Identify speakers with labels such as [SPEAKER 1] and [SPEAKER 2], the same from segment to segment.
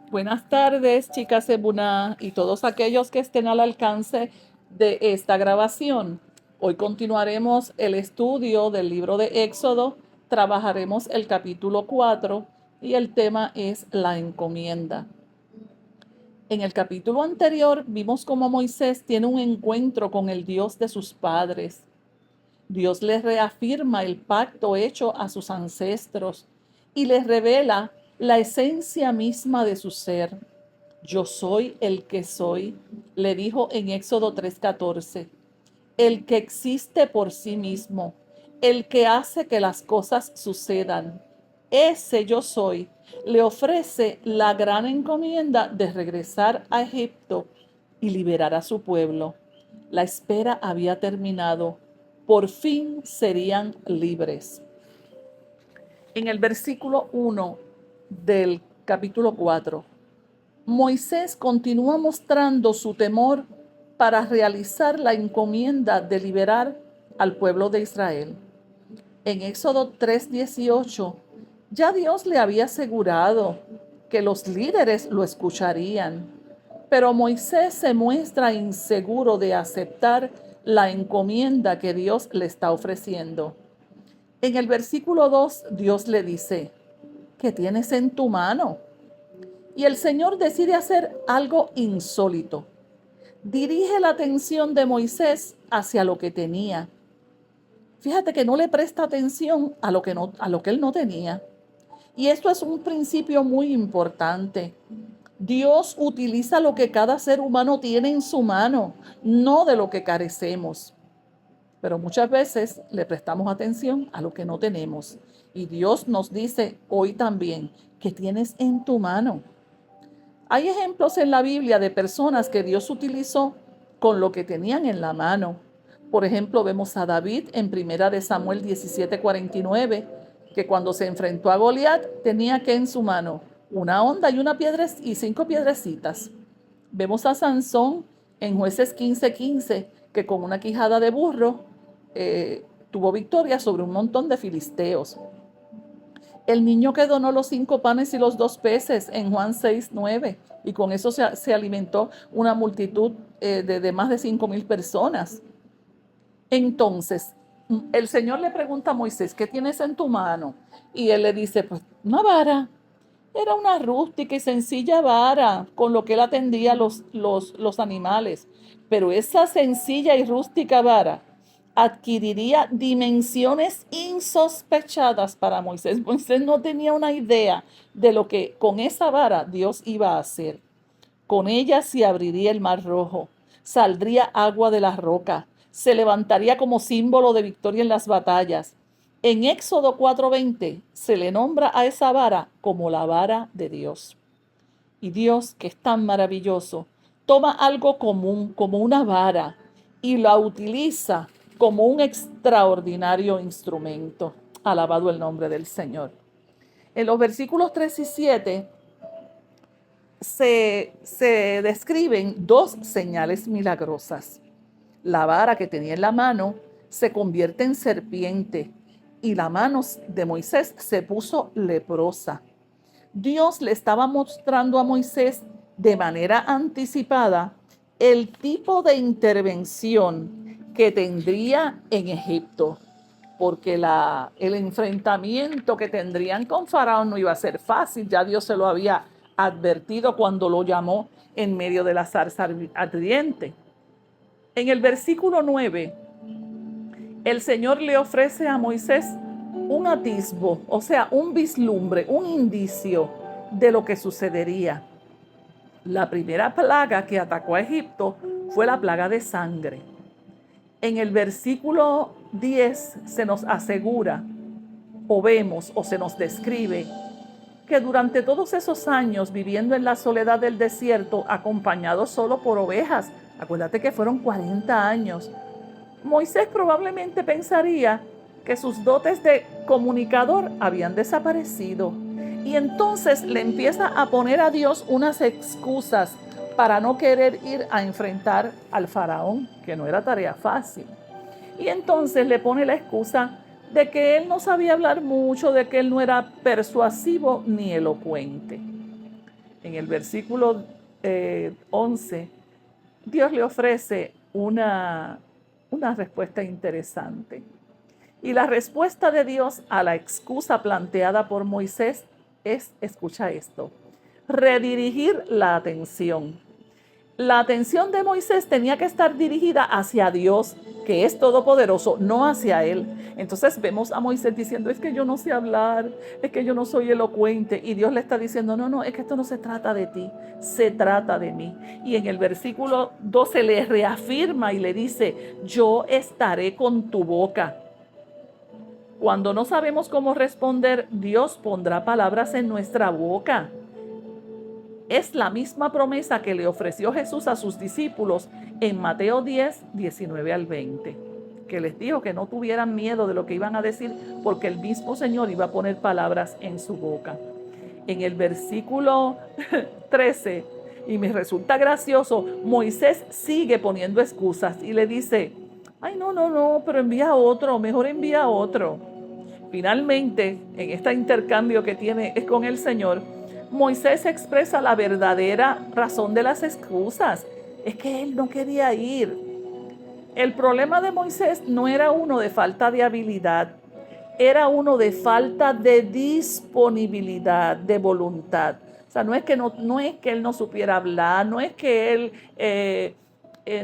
[SPEAKER 1] Buenas tardes, chicas Ebuná y todos aquellos que estén al alcance de esta grabación. Hoy continuaremos el estudio del libro de Éxodo, trabajaremos el capítulo 4 y el tema es la encomienda. En el capítulo anterior vimos cómo Moisés tiene un encuentro con el Dios de sus padres. Dios les reafirma el pacto hecho a sus ancestros y les revela la esencia misma de su ser. Yo soy el que soy, le dijo en Éxodo 3:14, el que existe por sí mismo, el que hace que las cosas sucedan. Ese yo soy le ofrece la gran encomienda de regresar a Egipto y liberar a su pueblo. La espera había terminado. Por fin serían libres. En el versículo 1 del capítulo 4, Moisés continúa mostrando su temor para realizar la encomienda de liberar al pueblo de Israel. En Éxodo 3:18, ya Dios le había asegurado que los líderes lo escucharían, pero Moisés se muestra inseguro de aceptar la encomienda que Dios le está ofreciendo. En el versículo 2, Dios le dice, ¿qué tienes en tu mano? Y el Señor decide hacer algo insólito. Dirige la atención de Moisés hacia lo que tenía. Fíjate que no le presta atención a lo que él no tenía. Y esto es un principio muy importante. Dios utiliza lo que cada ser humano tiene en su mano, no de lo que carecemos. Pero muchas veces le prestamos atención a lo que no tenemos. Y Dios nos dice hoy también, ¿qué tienes en tu mano? Hay ejemplos en la Biblia de personas que Dios utilizó con lo que tenían en la mano. Por ejemplo, vemos a David en Primera de Samuel 17:49, que cuando se enfrentó a Goliat tenía que en su mano una honda y una piedra y 5 piedrecitas. Vemos a Sansón en Jueces 15:15, que con una quijada de burro tuvo victoria sobre un montón de filisteos. El niño que donó los 5 panes y los 2 peces en Juan 6:9, y con eso se alimentó una multitud de más de 5,000 personas. Entonces, el Señor le pregunta a Moisés, ¿qué tienes en tu mano? Y él le dice, pues una vara. Era una rústica y sencilla vara con lo que él atendía los animales. Pero esa sencilla y rústica vara adquiriría dimensiones insospechadas para Moisés. Moisés no tenía una idea de lo que con esa vara Dios iba a hacer. Con ella se abriría el mar rojo, saldría agua de la roca, se levantaría como símbolo de victoria en las batallas. En Éxodo 4:20 se le nombra a esa vara como la vara de Dios. Y Dios, que es tan maravilloso, toma algo común como una vara y la utiliza como un extraordinario instrumento. Alabado el nombre del Señor. En los versículos 3 y 7 se describen dos señales milagrosas. La vara que tenía en la mano se convierte en serpiente y la mano de Moisés se puso leprosa. Dios le estaba mostrando a Moisés de manera anticipada el tipo de intervención que tendría en Egipto, porque el enfrentamiento que tendrían con Faraón no iba a ser fácil. Ya Dios se lo había advertido cuando lo llamó en medio de la zarza ardiente. En el versículo 9, el Señor le ofrece a Moisés un atisbo, o sea, un vislumbre, un indicio de lo que sucedería. La primera plaga que atacó a Egipto fue la plaga de sangre. En el versículo 10 se nos asegura, o vemos, o se nos describe, que durante todos esos años viviendo en la soledad del desierto, acompañado solo por ovejas, acuérdate que fueron 40 años, Moisés probablemente pensaría que sus dotes de comunicador habían desaparecido. Y entonces le empieza a poner a Dios unas excusas para no querer ir a enfrentar al faraón, que no era tarea fácil. Y entonces le pone la excusa de que él no sabía hablar mucho, de que él no era persuasivo ni elocuente. En el versículo 11, Dios le ofrece una respuesta interesante. Y la respuesta de Dios a la excusa planteada por Moisés es, escucha esto, redirigir la atención. La atención de Moisés tenía que estar dirigida hacia Dios, que es todopoderoso, no hacia él. Entonces vemos a Moisés diciendo, es que yo no sé hablar, es que yo no soy elocuente. Y Dios le está diciendo, no, es que esto no se trata de ti, se trata de mí. Y en el versículo 12 le reafirma y le dice, yo estaré con tu boca. Cuando no sabemos cómo responder, Dios pondrá palabras en nuestra boca. Es la misma promesa que le ofreció Jesús a sus discípulos en Mateo 10, 19 al 20, que les dijo que no tuvieran miedo de lo que iban a decir, porque el mismo Señor iba a poner palabras en su boca. En el versículo 13, y me resulta gracioso, Moisés sigue poniendo excusas y le dice, ay, no, pero envía a otro, mejor envía a otro. Finalmente, en este intercambio que tiene es con el Señor, Moisés expresa la verdadera razón de las excusas. Es que él no quería ir. El problema de Moisés no era uno de falta de habilidad, era uno de falta de disponibilidad, de voluntad. O sea, no es que él no supiera hablar, no es que él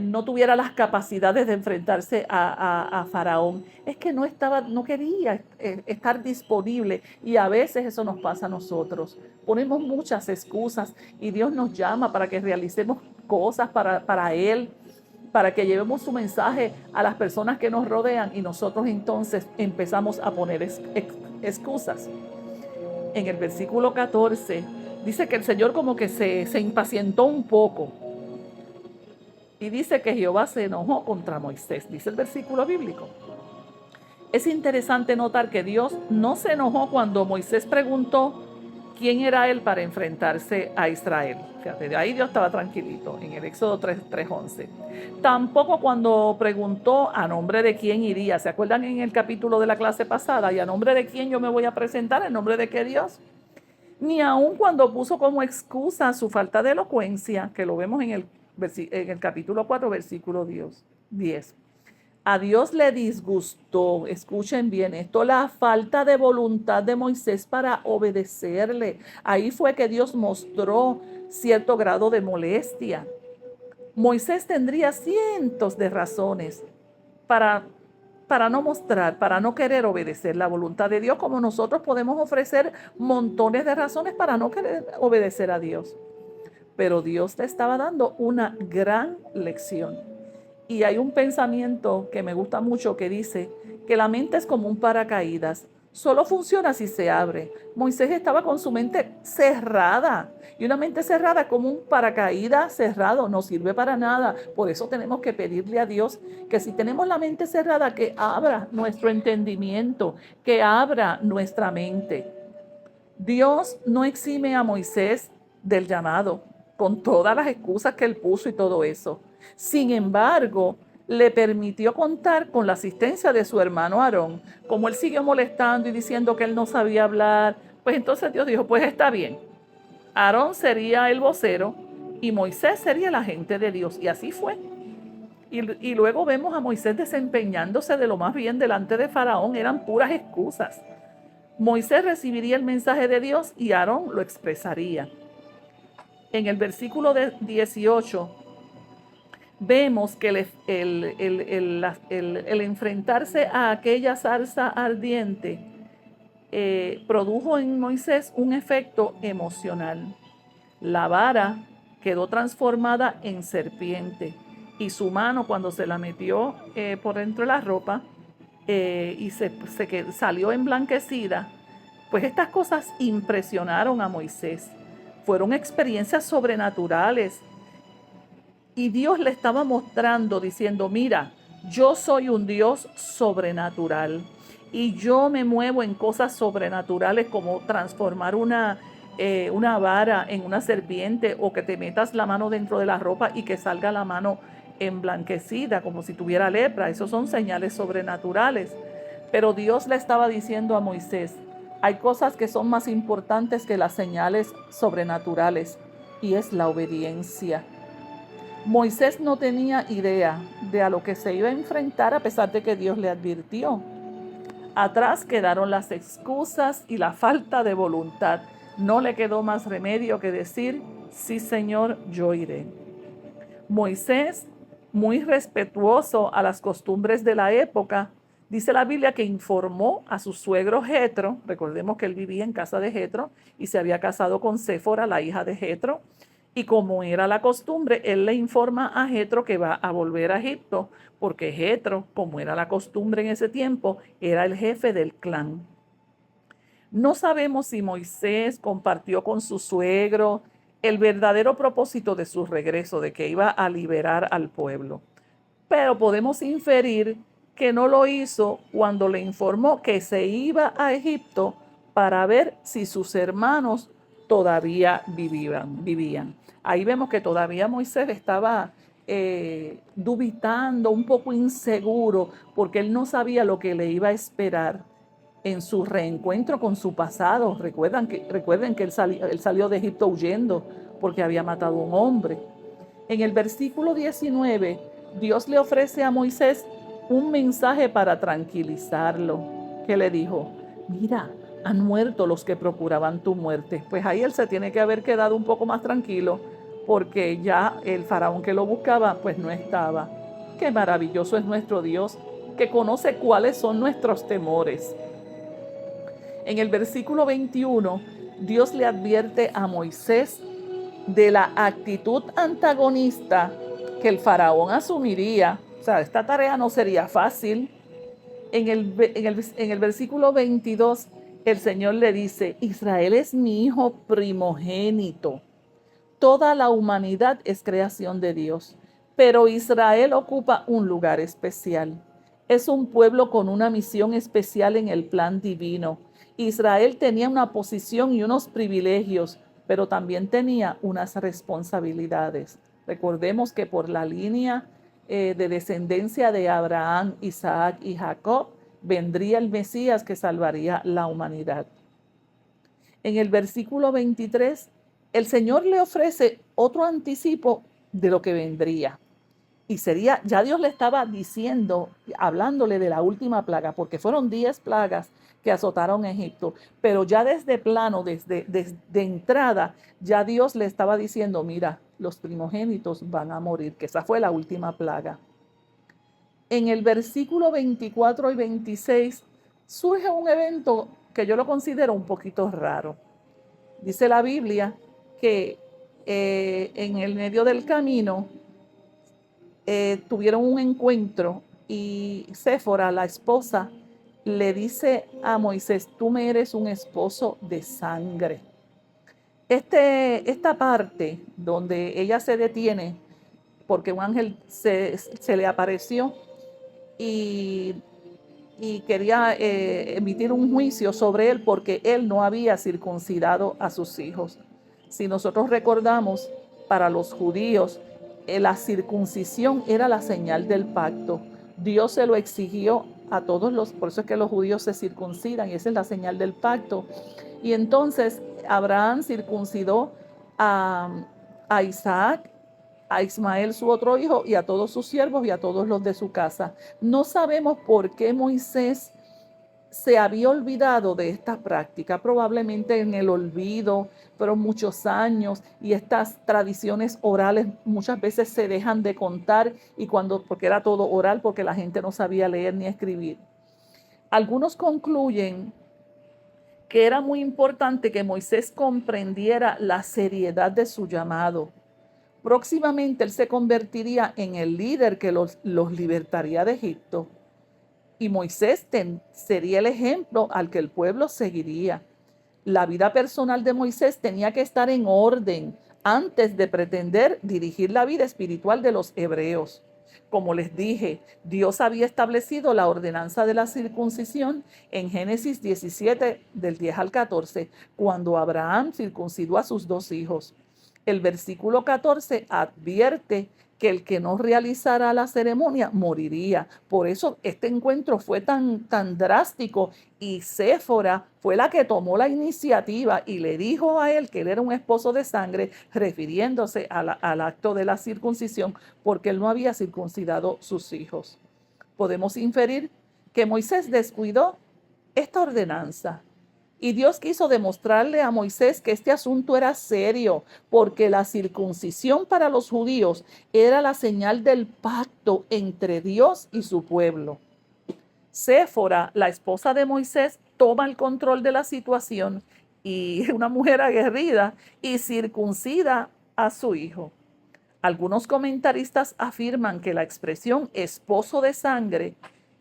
[SPEAKER 1] no tuviera las capacidades de enfrentarse a Faraón, es que no quería estar disponible, y a veces eso nos pasa a nosotros. Ponemos muchas excusas y Dios nos llama para que realicemos cosas para Él, para que llevemos su mensaje a las personas que nos rodean, y nosotros entonces empezamos a poner excusas. En el versículo 14 dice que el Señor como que se impacientó un poco. Y dice que Jehová se enojó contra Moisés, dice el versículo bíblico. Es interesante notar que Dios no se enojó cuando Moisés preguntó quién era él para enfrentarse a Israel. Fíjate, de ahí Dios estaba tranquilito, en el Éxodo 3:11. Tampoco cuando preguntó a nombre de quién iría. ¿Se acuerdan en el capítulo de la clase pasada? ¿Y a nombre de quién yo me voy a presentar? ¿En nombre de qué Dios? Ni aun cuando puso como excusa su falta de elocuencia, que lo vemos en el capítulo 4, versículo 10. A Dios le disgustó, escuchen bien esto, la falta de voluntad de Moisés para obedecerle. Ahí fue que Dios mostró cierto grado de molestia. Moisés tendría cientos de razones para no mostrar, para no querer obedecer la voluntad de Dios, como nosotros podemos ofrecer montones de razones para no querer obedecer a Dios. Pero Dios le estaba dando una gran lección. Y hay un pensamiento que me gusta mucho que dice que la mente es como un paracaídas. Solo funciona si se abre. Moisés estaba con su mente cerrada. Y una mente cerrada como un paracaídas cerrado no sirve para nada. Por eso tenemos que pedirle a Dios que si tenemos la mente cerrada, que abra nuestro entendimiento, que abra nuestra mente. Dios no exime a Moisés del llamado, con todas las excusas que él puso y todo eso. Sin embargo, le permitió contar con la asistencia de su hermano Aarón. Como él siguió molestando y diciendo que él no sabía hablar, pues entonces Dios dijo, pues está bien. Aarón sería el vocero y Moisés sería el agente de Dios. Y así fue. Y luego vemos a Moisés desempeñándose de lo más bien delante de Faraón. Eran puras excusas. Moisés recibiría el mensaje de Dios y Aarón lo expresaría. En el versículo 18 vemos que el enfrentarse a aquella zarza ardiente produjo en Moisés un efecto emocional. La vara quedó transformada en serpiente y su mano, cuando se la metió por dentro de la ropa y salió emblanquecida, pues estas cosas impresionaron a Moisés. Fueron experiencias sobrenaturales. Y Dios le estaba mostrando, diciendo, mira, yo soy un Dios sobrenatural. Y yo me muevo en cosas sobrenaturales como transformar una vara en una serpiente, o que te metas la mano dentro de la ropa y que salga la mano emblanquecida como si tuviera lepra. Esos son señales sobrenaturales. Pero Dios le estaba diciendo a Moisés, hay cosas que son más importantes que las señales sobrenaturales. y es la obediencia. Moisés no tenía idea de a lo que se iba a enfrentar a pesar de que Dios le advirtió. Atrás quedaron las excusas y la falta de voluntad. No le quedó más remedio que decir, sí, Señor, yo iré. Moisés, muy respetuoso a las costumbres de la época, dice la Biblia que informó a su suegro Jetro, recordemos que él vivía en casa de Jetro y se había casado con Séfora, la hija de Jetro, y como era la costumbre, él le informa a Jetro que va a volver a Egipto, porque Jetro, como era la costumbre en ese tiempo, era el jefe del clan. No sabemos si Moisés compartió con su suegro el verdadero propósito de su regreso, de que iba a liberar al pueblo. Pero podemos inferir que no lo hizo cuando le informó que se iba a Egipto para ver si sus hermanos todavía vivían. Ahí vemos que todavía Moisés estaba dubitando, un poco inseguro, porque él no sabía lo que le iba a esperar en su reencuentro con su pasado. Recuerden que él salió de Egipto huyendo porque había matado a un hombre. En el versículo 19, Dios le ofrece a Moisés un mensaje para tranquilizarlo, que le dijo, mira, han muerto los que procuraban tu muerte. Pues ahí él se tiene que haber quedado un poco más tranquilo, porque ya el faraón que lo buscaba, pues no estaba. Qué maravilloso es nuestro Dios, que conoce cuáles son nuestros temores. En el versículo 21, Dios le advierte a Moisés de la actitud antagonista que el faraón asumiría. O sea, esta tarea no sería fácil. En el versículo 22, el Señor le dice, Israel es mi hijo primogénito. Toda la humanidad es creación de Dios, pero Israel ocupa un lugar especial. Es un pueblo con una misión especial en el plan divino. Israel tenía una posición y unos privilegios, pero también tenía unas responsabilidades. Recordemos que por la línea de descendencia de Abraham, Isaac y Jacob, vendría el Mesías que salvaría la humanidad. En el versículo 23, el Señor le ofrece otro anticipo de lo que vendría. Y sería, ya Dios le estaba diciendo, hablándole de la última plaga, porque fueron 10 plagas que azotaron a Egipto, pero ya desde plano, desde entrada, ya Dios le estaba diciendo, mira, los primogénitos van a morir, que esa fue la última plaga. En el versículo 24 y 26 surge un evento que yo lo considero un poquito raro. Dice la Biblia que en el medio del camino tuvieron un encuentro y Séfora, la esposa, le dice a Moisés, tú me eres un esposo de sangre. Esta parte donde ella se detiene porque un ángel se le apareció y quería emitir un juicio sobre él porque él no había circuncidado a sus hijos. Si nosotros recordamos, para los judíos, la circuncisión era la señal del pacto. Dios se lo exigió a todos por eso es que los judíos se circuncidan y esa es la señal del pacto. Y entonces Abraham circuncidó a Isaac, a Ismael su otro hijo y a todos sus siervos y a todos los de su casa. No sabemos por qué Moisés se había olvidado de esta práctica, probablemente en el olvido, pero muchos años, y estas tradiciones orales muchas veces se dejan de contar, porque era todo oral, porque la gente no sabía leer ni escribir. Algunos concluyen que era muy importante que Moisés comprendiera la seriedad de su llamado. Próximamente él se convertiría en el líder que los libertaría de Egipto. Y Moisés sería el ejemplo al que el pueblo seguiría. La vida personal de Moisés tenía que estar en orden antes de pretender dirigir la vida espiritual de los hebreos. Como les dije, Dios había establecido la ordenanza de la circuncisión en Génesis 17, del 10 al 14, cuando Abraham circuncidó a sus 2 hijos. El versículo 14 advierte que el que no realizara la ceremonia moriría. Por eso este encuentro fue tan drástico y Séfora fue la que tomó la iniciativa y le dijo a él que él era un esposo de sangre, refiriéndose al acto de la circuncisión, porque él no había circuncidado sus hijos. Podemos inferir que Moisés descuidó esta ordenanza. Y Dios quiso demostrarle a Moisés que este asunto era serio, porque la circuncisión para los judíos era la señal del pacto entre Dios y su pueblo. Séfora, la esposa de Moisés, toma el control de la situación y una mujer aguerrida y circuncida a su hijo. Algunos comentaristas afirman que la expresión esposo de sangre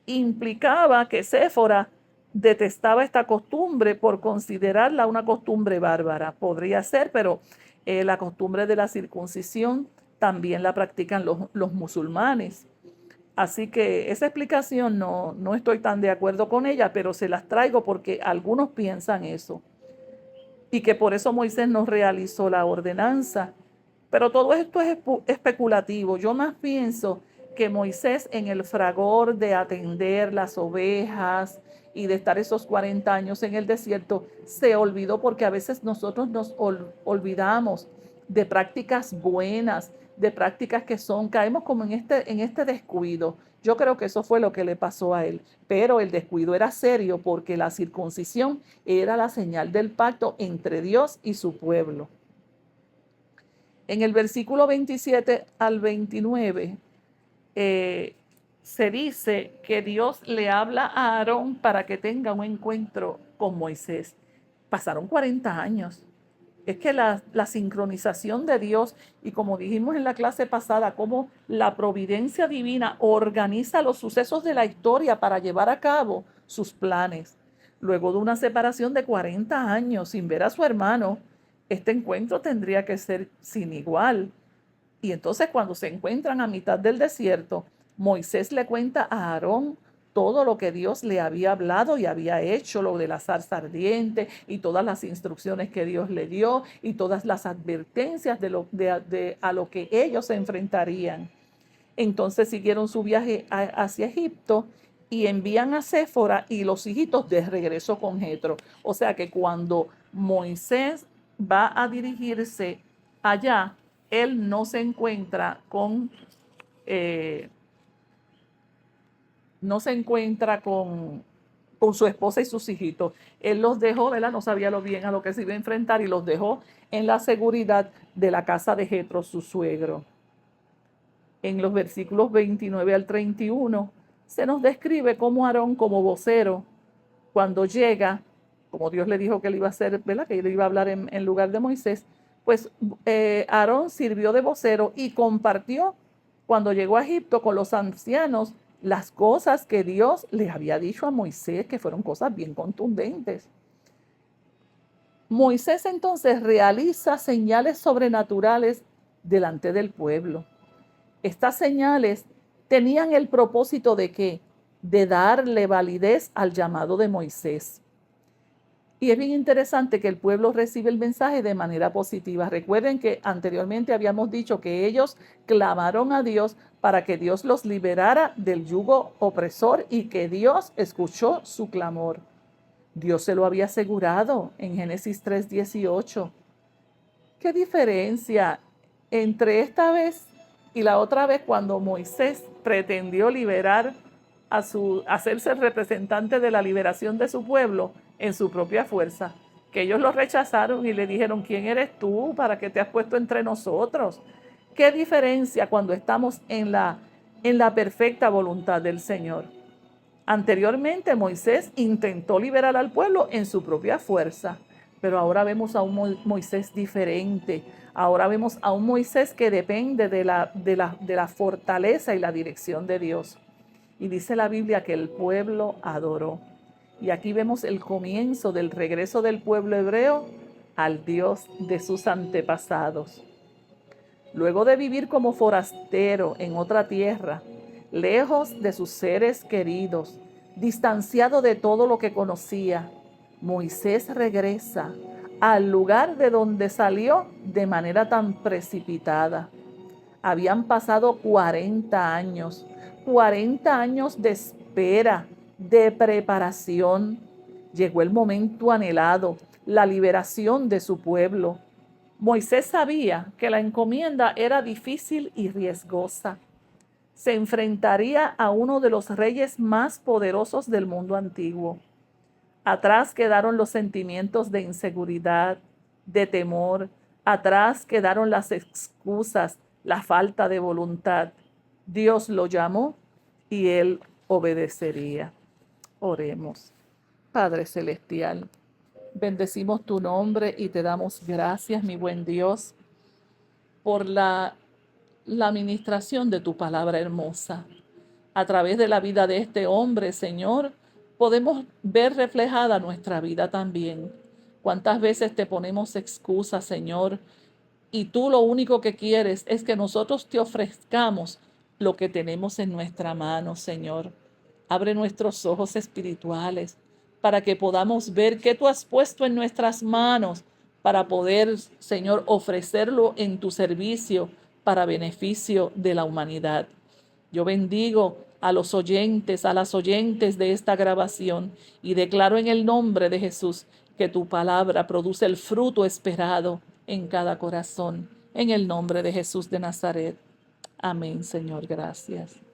[SPEAKER 1] implicaba que Séfora detestaba esta costumbre por considerarla una costumbre bárbara. Podría ser, pero la costumbre de la circuncisión también la practican los musulmanes. Así que esa explicación no estoy tan de acuerdo con ella, pero se las traigo porque algunos piensan eso. Y que por eso Moisés no realizó la ordenanza. Pero todo esto es especulativo. Yo más pienso que Moisés, en el fragor de atender las ovejas y de estar esos 40 años en el desierto, se olvidó, porque a veces nosotros nos olvidamos de prácticas buenas, de prácticas que caemos como en este descuido. Yo creo que eso fue lo que le pasó a él, pero el descuido era serio porque la circuncisión era la señal del pacto entre Dios y su pueblo. En el versículo 27 al 29 se dice que Dios le habla a Aarón para que tenga un encuentro con Moisés. Pasaron 40 años. Es que la sincronización de Dios, y como dijimos en la clase pasada, cómo la providencia divina organiza los sucesos de la historia para llevar a cabo sus planes. Luego de una separación de 40 años sin ver a su hermano, este encuentro tendría que ser sin igual. Y entonces cuando se encuentran a mitad del desierto, Moisés le cuenta a Aarón todo lo que Dios le había hablado y había hecho, lo de la zarza ardiente y todas las instrucciones que Dios le dio y todas las advertencias a lo que ellos se enfrentarían. Entonces siguieron su viaje hacia Egipto y envían a Séfora y los hijitos de regreso con Jetro. O sea que cuando Moisés va a dirigirse allá, él no se encuentra con su esposa y sus hijitos. Él los dejó, ¿verdad? No sabía lo bien a lo que se iba a enfrentar y los dejó en la seguridad de la casa de Jetro, su suegro. En los versículos 29 al 31 se nos describe cómo Aarón, como vocero, cuando llega, como Dios le dijo que él iba a hacer, ¿verdad? Que él iba a hablar en lugar de Moisés, pues Aarón sirvió de vocero y compartió cuando llegó a Egipto con los ancianos las cosas que Dios le había dicho a Moisés, que fueron cosas bien contundentes. Moisés entonces realiza señales sobrenaturales delante del pueblo. Estas señales tenían el propósito de ¿qué? De darle validez al llamado de Moisés. Y es bien interesante que el pueblo recibe el mensaje de manera positiva. Recuerden que anteriormente habíamos dicho que ellos clamaron a Dios para que Dios los liberara del yugo opresor y que Dios escuchó su clamor. Dios se lo había asegurado en Génesis 3:18. ¿Qué diferencia entre esta vez y la otra vez cuando Moisés pretendió hacerse el representante de la liberación de su pueblo en su propia fuerza? Que ellos lo rechazaron y le dijeron, ¿quién eres tú? ¿Para qué te has puesto entre nosotros? ¿Qué diferencia cuando estamos en la perfecta voluntad del Señor? Anteriormente Moisés intentó liberar al pueblo en su propia fuerza, pero ahora vemos a un Moisés diferente. Ahora vemos a un Moisés que depende de la fortaleza y la dirección de Dios. Y dice la Biblia que el pueblo adoró. Y aquí vemos el comienzo del regreso del pueblo hebreo al Dios de sus antepasados. Luego de vivir como forastero en otra tierra, lejos de sus seres queridos, distanciado de todo lo que conocía, Moisés regresa al lugar de donde salió de manera tan precipitada. Habían pasado 40 años de espera, de preparación. Llegó el momento anhelado, la liberación de su pueblo. Moisés sabía que la encomienda era difícil y riesgosa. Se enfrentaría a uno de los reyes más poderosos del mundo antiguo. Atrás quedaron los sentimientos de inseguridad, de temor. Atrás quedaron las excusas, la falta de voluntad. Dios lo llamó y él obedecería. Oremos. Padre Celestial, bendecimos tu nombre y te damos gracias, mi buen Dios, por la administración de tu palabra hermosa. A través de la vida de este hombre, Señor, podemos ver reflejada nuestra vida también. ¿Cuántas veces te ponemos excusas, Señor? Y tú lo único que quieres es que nosotros te ofrezcamos lo que tenemos en nuestra mano, Señor. Abre nuestros ojos espirituales para que podamos ver qué tú has puesto en nuestras manos para poder, Señor, ofrecerlo en tu servicio para beneficio de la humanidad. Yo bendigo a los oyentes, a las oyentes de esta grabación y declaro en el nombre de Jesús que tu palabra produce el fruto esperado en cada corazón. En el nombre de Jesús de Nazaret. Amén, Señor. Gracias.